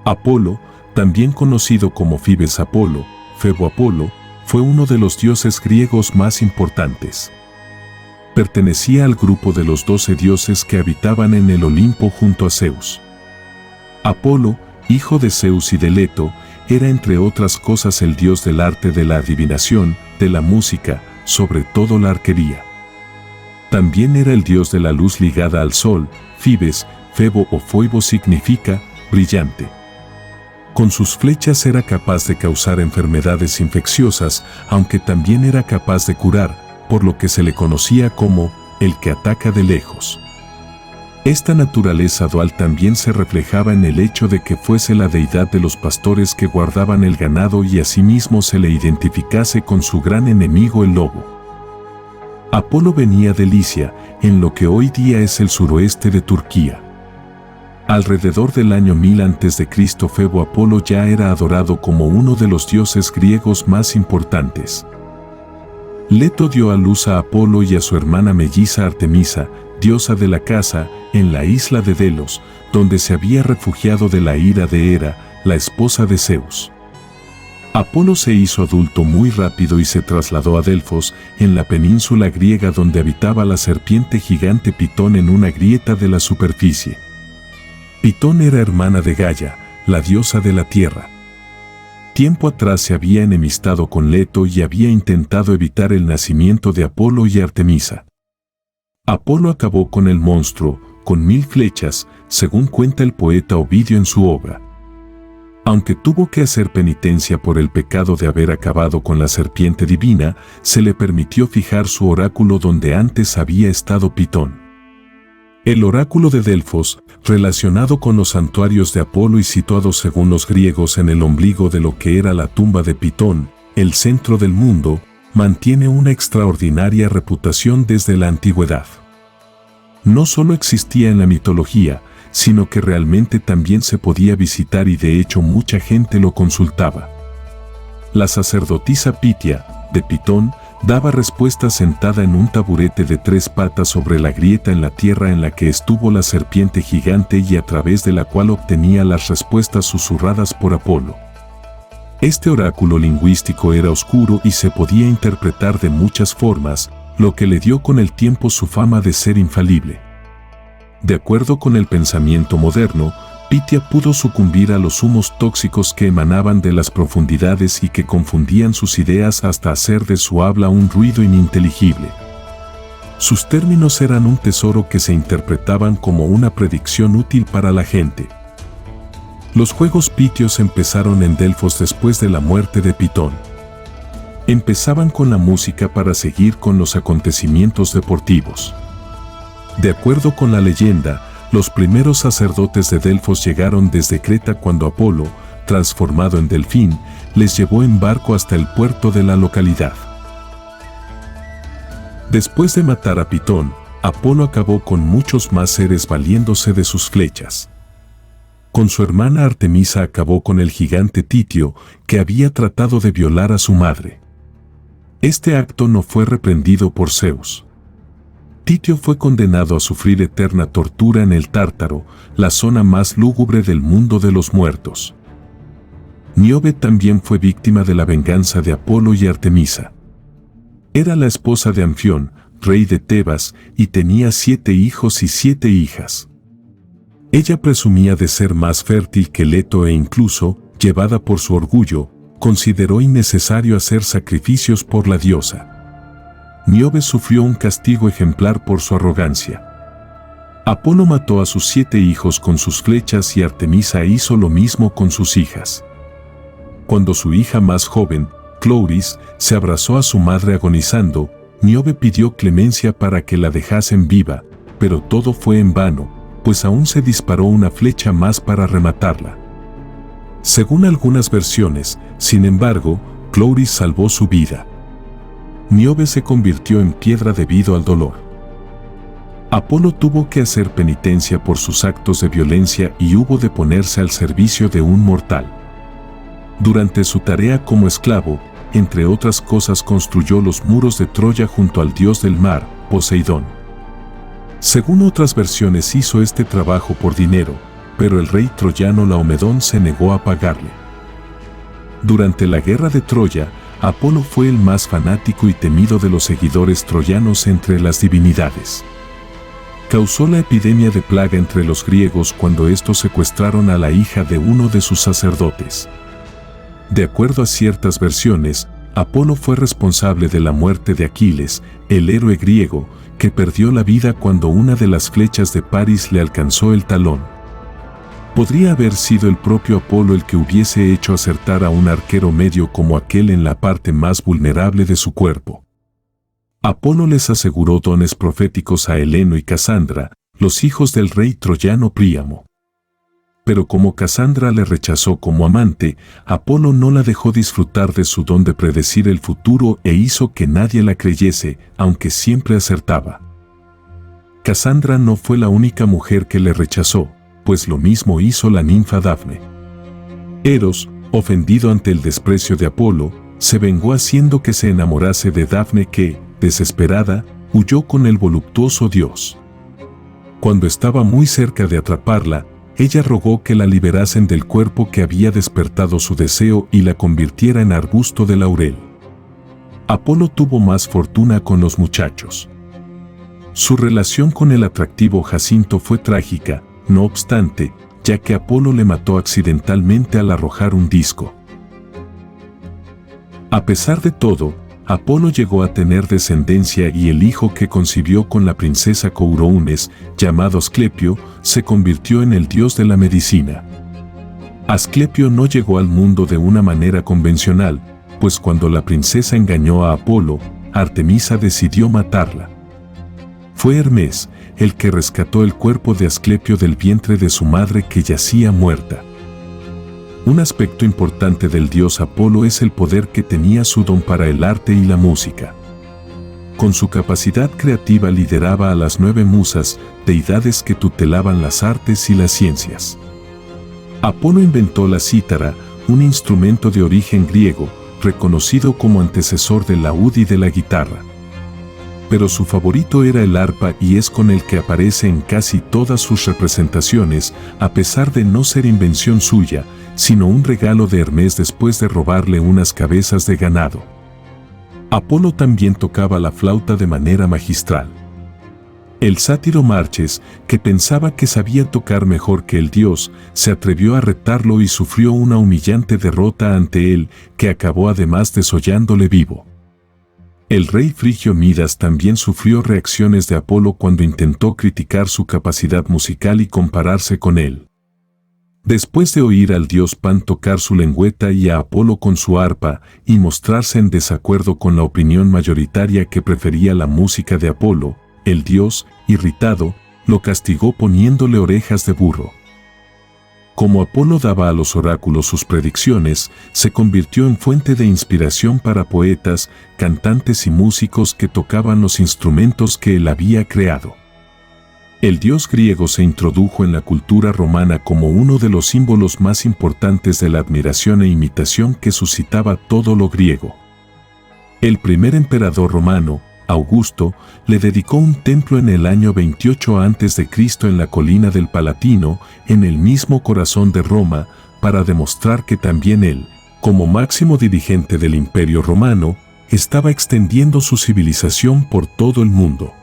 Apolo, también conocido como Fibes Apolo, Febo Apolo, fue uno de los dioses griegos más importantes. Pertenecía al grupo de los 12 dioses que habitaban en el Olimpo junto a Zeus. Apolo, hijo de Zeus y de Leto, era entre otras cosas el dios del arte de la adivinación, de la música, sobre todo la arquería. También era el dios de la luz ligada al sol. Fibes, Febo o Foibo significa brillante. Con sus flechas era capaz de causar enfermedades infecciosas, aunque también era capaz de curar, por lo que se le conocía como el que ataca de lejos. Esta naturaleza dual también se reflejaba en el hecho de que fuese la deidad de los pastores que guardaban el ganado y asimismo se le identificase con su gran enemigo el lobo. Apolo venía de Licia, en lo que hoy día es el suroeste de Turquía. Alrededor del año 1000 a.C., Febo Apolo ya era adorado como uno de los dioses griegos más importantes. Leto dio a luz a Apolo y a su hermana melliza Artemisa, diosa de la caza, en la isla de Delos, donde se había refugiado de la ira de Hera, la esposa de Zeus. Apolo se hizo adulto muy rápido y se trasladó a Delfos, en la península griega donde habitaba la serpiente gigante Pitón en una grieta de la superficie. Pitón era hermana de Gaia, la diosa de la tierra. Tiempo atrás se había enemistado con Leto y había intentado evitar el nacimiento de Apolo y Artemisa. Apolo acabó con el monstruo, con 1000 flechas, según cuenta el poeta Ovidio en su obra. Aunque tuvo que hacer penitencia por el pecado de haber acabado con la serpiente divina, se le permitió fijar su oráculo donde antes había estado Pitón. El oráculo de Delfos, relacionado con los santuarios de Apolo y situado según los griegos en el ombligo de lo que era la tumba de Pitón, el centro del mundo, mantiene una extraordinaria reputación desde la antigüedad. No solo existía en la mitología, sino que realmente también se podía visitar y de hecho mucha gente lo consultaba. La sacerdotisa Pitia, de Pitón, daba respuestas sentada en un taburete de 3 patas sobre la grieta en la tierra en la que estuvo la serpiente gigante y a través de la cual obtenía las respuestas susurradas por Apolo. Este oráculo lingüístico era oscuro y se podía interpretar de muchas formas, lo que le dio con el tiempo su fama de ser infalible. De acuerdo con el pensamiento moderno, Pitia pudo sucumbir a los humos tóxicos que emanaban de las profundidades y que confundían sus ideas hasta hacer de su habla un ruido ininteligible. Sus términos eran un tesoro que se interpretaban como una predicción útil para la gente. Los juegos pitios empezaron en Delfos después de la muerte de Pitón. Empezaban con la música para seguir con los acontecimientos deportivos. De acuerdo con la leyenda, los primeros sacerdotes de Delfos llegaron desde Creta cuando Apolo, transformado en delfín, les llevó en barco hasta el puerto de la localidad. Después de matar a Pitón, Apolo acabó con muchos más seres valiéndose de sus flechas. Con su hermana Artemisa acabó con el gigante Titio, que había tratado de violar a su madre. Este acto no fue reprendido por Zeus. Titio fue condenado a sufrir eterna tortura en el Tártaro, la zona más lúgubre del mundo de los muertos. Níobe también fue víctima de la venganza de Apolo y Artemisa. Era la esposa de Anfión, rey de Tebas, y tenía 7 hijos y 7 hijas. Ella presumía de ser más fértil que Leto e incluso, llevada por su orgullo, consideró innecesario hacer sacrificios por la diosa. Níobe sufrió un castigo ejemplar por su arrogancia. Apolo mató a sus 7 hijos con sus flechas y Artemisa hizo lo mismo con sus hijas. Cuando su hija más joven, Clouris, se abrazó a su madre agonizando, Níobe pidió clemencia para que la dejasen viva, pero todo fue en vano, pues aún se disparó una flecha más para rematarla. Según algunas versiones, sin embargo, Clouris salvó su vida. Níobe se convirtió en piedra debido al dolor. Apolo tuvo que hacer penitencia por sus actos de violencia y hubo de ponerse al servicio de un mortal. Durante su tarea como esclavo, entre otras cosas construyó los muros de Troya junto al dios del mar, Poseidón. Según otras versiones hizo este trabajo por dinero, pero el rey troyano Laomedón se negó a pagarle. Durante la guerra de Troya, Apolo fue el más fanático y temido de los seguidores troyanos entre las divinidades. Causó la epidemia de plaga entre los griegos cuando estos secuestraron a la hija de uno de sus sacerdotes. De acuerdo a ciertas versiones, Apolo fue responsable de la muerte de Aquiles, el héroe griego, que perdió la vida cuando una de las flechas de Paris le alcanzó el talón. Podría haber sido el propio Apolo el que hubiese hecho acertar a un arquero medio como aquel en la parte más vulnerable de su cuerpo. Apolo les aseguró dones proféticos a Heleno y Casandra, los hijos del rey troyano Príamo. Pero como Casandra le rechazó como amante, Apolo no la dejó disfrutar de su don de predecir el futuro e hizo que nadie la creyese, aunque siempre acertaba. Casandra no fue la única mujer que le rechazó, pues lo mismo hizo la ninfa Dafne. Eros, ofendido ante el desprecio de Apolo, se vengó haciendo que se enamorase de Dafne que, desesperada, huyó con el voluptuoso dios. Cuando estaba muy cerca de atraparla, ella rogó que la liberasen del cuerpo que había despertado su deseo y la convirtiera en arbusto de laurel. Apolo tuvo más fortuna con los muchachos. Su relación con el atractivo Jacinto fue trágica, no obstante, ya que Apolo le mató accidentalmente al arrojar un disco. A pesar de todo, Apolo llegó a tener descendencia y el hijo que concibió con la princesa Courounes, llamado Asclepio, se convirtió en el dios de la medicina. Asclepio no llegó al mundo de una manera convencional, pues cuando la princesa engañó a Apolo, Artemisa decidió matarla. Fue Hermes el que rescató el cuerpo de Asclepio del vientre de su madre que yacía muerta. Un aspecto importante del dios Apolo es el poder que tenía su don para el arte y la música. Con su capacidad creativa lideraba a las 9 musas, deidades que tutelaban las artes y las ciencias. Apolo inventó la cítara, un instrumento de origen griego, reconocido como antecesor del laúd y de la guitarra. Pero su favorito era el arpa y es con el que aparece en casi todas sus representaciones, a pesar de no ser invención suya, sino un regalo de Hermes después de robarle unas cabezas de ganado. Apolo también tocaba la flauta de manera magistral. El sátiro Marches, que pensaba que sabía tocar mejor que el dios, se atrevió a retarlo y sufrió una humillante derrota ante él, que acabó además desollándole vivo. El rey frigio Midas también sufrió reacciones de Apolo cuando intentó criticar su capacidad musical y compararse con él. Después de oír al dios Pan tocar su lengüeta y a Apolo con su arpa, y mostrarse en desacuerdo con la opinión mayoritaria que prefería la música de Apolo, el dios, irritado, lo castigó poniéndole orejas de burro. Como Apolo daba a los oráculos sus predicciones, se convirtió en fuente de inspiración para poetas, cantantes y músicos que tocaban los instrumentos que él había creado. El dios griego se introdujo en la cultura romana como uno de los símbolos más importantes de la admiración e imitación que suscitaba todo lo griego. El primer emperador romano, Augusto, le dedicó un templo en el año 28 a.C. en la colina del Palatino, en el mismo corazón de Roma, para demostrar que también él, como máximo dirigente del Imperio Romano, estaba extendiendo su civilización por todo el mundo.